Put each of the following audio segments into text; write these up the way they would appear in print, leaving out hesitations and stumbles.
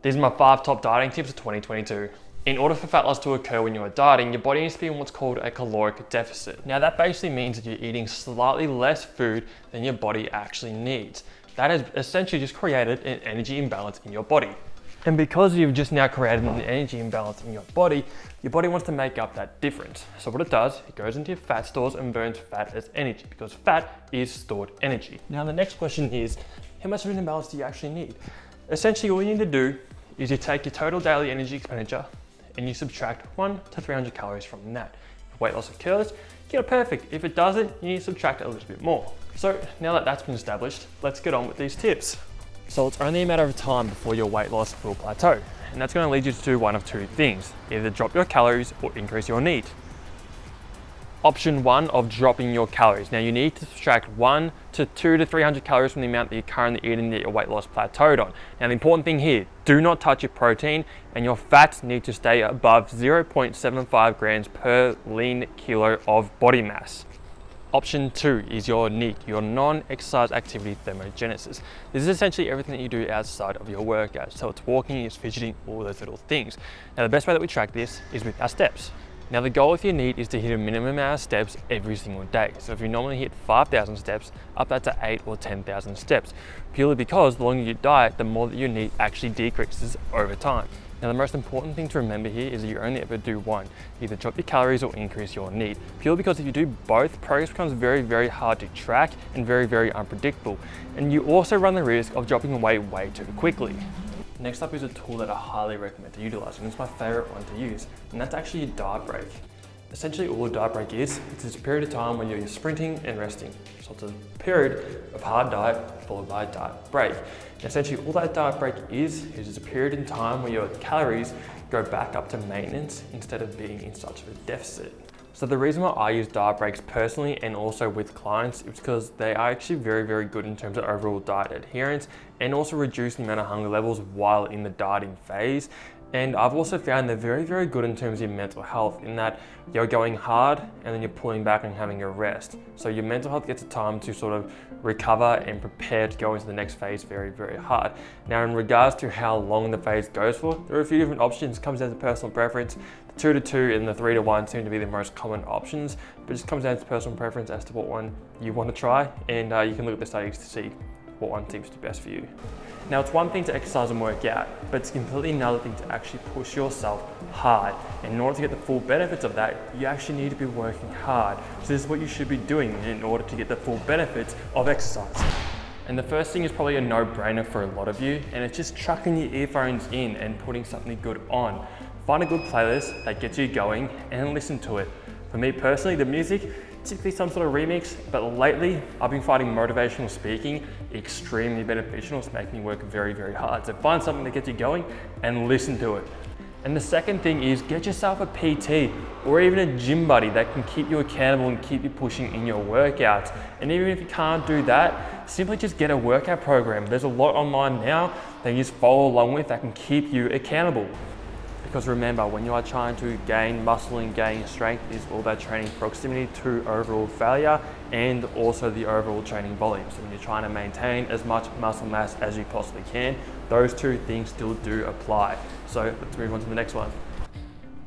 These are my 5 top dieting tips of 2022. In order for fat loss to occur when you are dieting, your body needs to be in what's called a caloric deficit. Now that basically means that you're eating slightly less food than your body actually needs. That has essentially just created an energy imbalance in your body. And because you've just now created an energy imbalance in your body wants to make up that difference. So what it does, it goes into your fat stores and burns fat as energy, because fat is stored energy. Now the next question is, how much of an imbalance do you actually need? Essentially all you need to do is you take your total daily energy expenditure and you subtract 100 to 300 calories from that. If weight loss occurs, you get it perfect. If it doesn't, you need to subtract a little bit more. So now that that's been established, let's get on with these tips. So it's only a matter of time before your weight loss will plateau. And that's going to lead you to do one of two things, either drop your calories or increase your need. Option 1 of dropping your calories. Now you need to subtract 1 to 2 to 300 calories from the amount that you're currently eating that your weight loss plateaued on. Now the important thing here, do not touch your protein, and your fats need to stay above 0.75 grams per lean kilo of body mass. Option 2 is your NEAT, your non-exercise activity thermogenesis. This is essentially everything that you do outside of your workout. So it's walking, it's fidgeting, all those little things. Now the best way that we track this is with our steps. Now the goal with your NEAT is to hit a minimum amount of steps every single day. So if you normally hit 5,000 steps, up that to 8 or 10,000 steps. Purely because the longer you diet, the more that your NEAT actually decreases over time. Now the most important thing to remember here is that you only ever do one, either drop your calories or increase your NEAT. Purely because if you do both, progress becomes very, very hard to track and very, very unpredictable. And you also run the risk of dropping away way too quickly. Next up is a tool that I highly recommend to utilize, and it's my favorite one to use, and that's actually a diet break. Essentially all a diet break is, it's a period of time when you're sprinting and resting. So it's a period of hard diet followed by a diet break. And essentially all that diet break is it's a period in time where your calories go back up to maintenance instead of being in such a deficit. So the reason why I use diet breaks personally and also with clients is because they are actually very, very good in terms of overall diet adherence and also reduce the amount of hunger levels while in the dieting phase. And I've also found they're very, very good in terms of your mental health, in that you're going hard and then you're pulling back and having a rest. So your mental health gets a time to sort of recover and prepare to go into the next phase very, very hard. Now in regards to how long the phase goes for, there are a few different options. It comes down to personal preference. The 2 to 2 and the 3 to 1 seem to be the most common options, but it just comes down to personal preference as to what one you want to try, and you can look at the studies to see what one seems to be best for you. Now it's one thing to exercise and work out, but it's completely another thing to actually push yourself hard. And in order to get the full benefits of that, you actually need to be working hard. So this is what you should be doing in order to get the full benefits of exercise. And the first thing is probably a no-brainer for a lot of you, and it's just chucking your earphones in and putting something good on. Find a good playlist that gets you going and listen to it. For me personally, the music, typically some sort of remix, but lately I've been finding motivational speaking extremely beneficial. It's making me work very, very hard. So find something that gets you going and listen to it. And the second thing is get yourself a PT or even a gym buddy that can keep you accountable and keep you pushing in your workouts. And even if you can't do that, simply just get a workout program. There's a lot online now that you just follow along with that can keep you accountable. Because remember, when you are trying to gain muscle and gain strength, is all about training proximity to overall failure and also the overall training volume. So when you're trying to maintain as much muscle mass as you possibly can, those two things still do apply. So let's move on to the next one.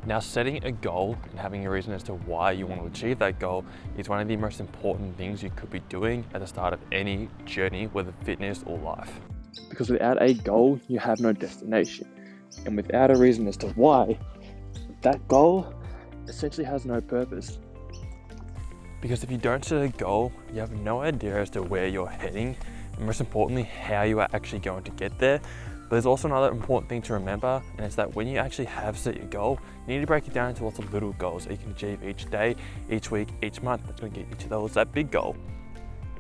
Now, setting a goal and having a reason as to why you want to achieve that goal is one of the most important things you could be doing at the start of any journey, whether fitness or life. Because without a goal, you have no destination. And without a reason as to why, that goal essentially has no purpose. Because if you don't set a goal, you have no idea as to where you're heading, and most importantly, how you are actually going to get there. But there's also another important thing to remember, and it's that when you actually have set your goal, you need to break it down into lots of little goals that you can achieve each day, each week, each month. That's going to get you to that big goal.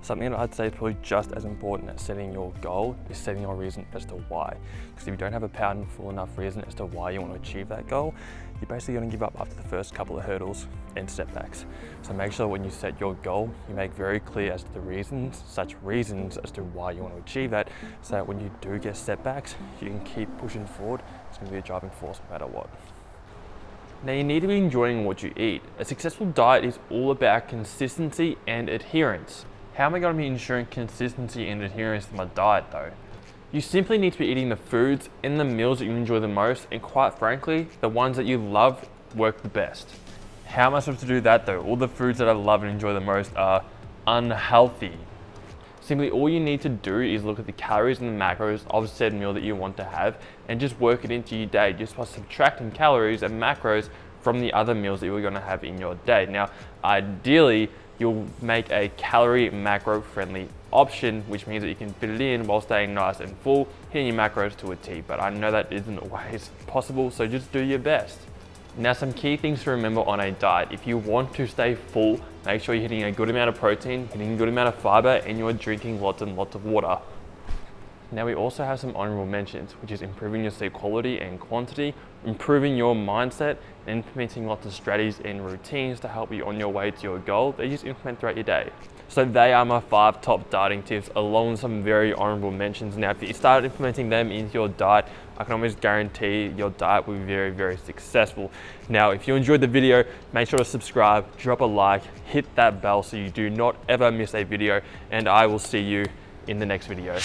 Something that I'd say is probably just as important as setting your goal is setting your reason as to why. Because if you don't have a powerful enough reason as to why you want to achieve that goal, you're basically going to give up after the first couple of hurdles and setbacks. So make sure when you set your goal, you make very clear as to the reasons, such reasons as to why you want to achieve that, so that when you do get setbacks, you can keep pushing forward. It's going to be a driving force no matter what. Now you need to be enjoying what you eat. A successful diet is all about consistency and adherence. How am I going to be ensuring consistency and adherence to my diet though? You simply need to be eating the foods and the meals that you enjoy the most, and quite frankly, the ones that you love work the best. How am I supposed to do that though? All the foods that I love and enjoy the most are unhealthy. Simply all you need to do is look at the calories and the macros of said meal that you want to have and just work it into your day just by subtracting calories and macros from the other meals that you're going to have in your day. Now, ideally, you'll make a calorie macro friendly option, which means that you can fit it in while staying nice and full, hitting your macros to a T, but I know that isn't always possible, so just do your best. Now, some key things to remember on a diet. If you want to stay full, make sure you're hitting a good amount of protein, hitting a good amount of fiber, and you're drinking lots and lots of water. Now, we also have some honorable mentions, which is improving your sleep quality and quantity, improving your mindset, and implementing lots of strategies and routines to help you on your way to your goal that you just implement throughout your day. So they are my 5 top dieting tips, along with some very honorable mentions. Now, if you start implementing them into your diet, I can almost guarantee your diet will be very, very successful. Now, if you enjoyed the video, make sure to subscribe, drop a like, hit that bell so you do not ever miss a video, and I will see you in the next video.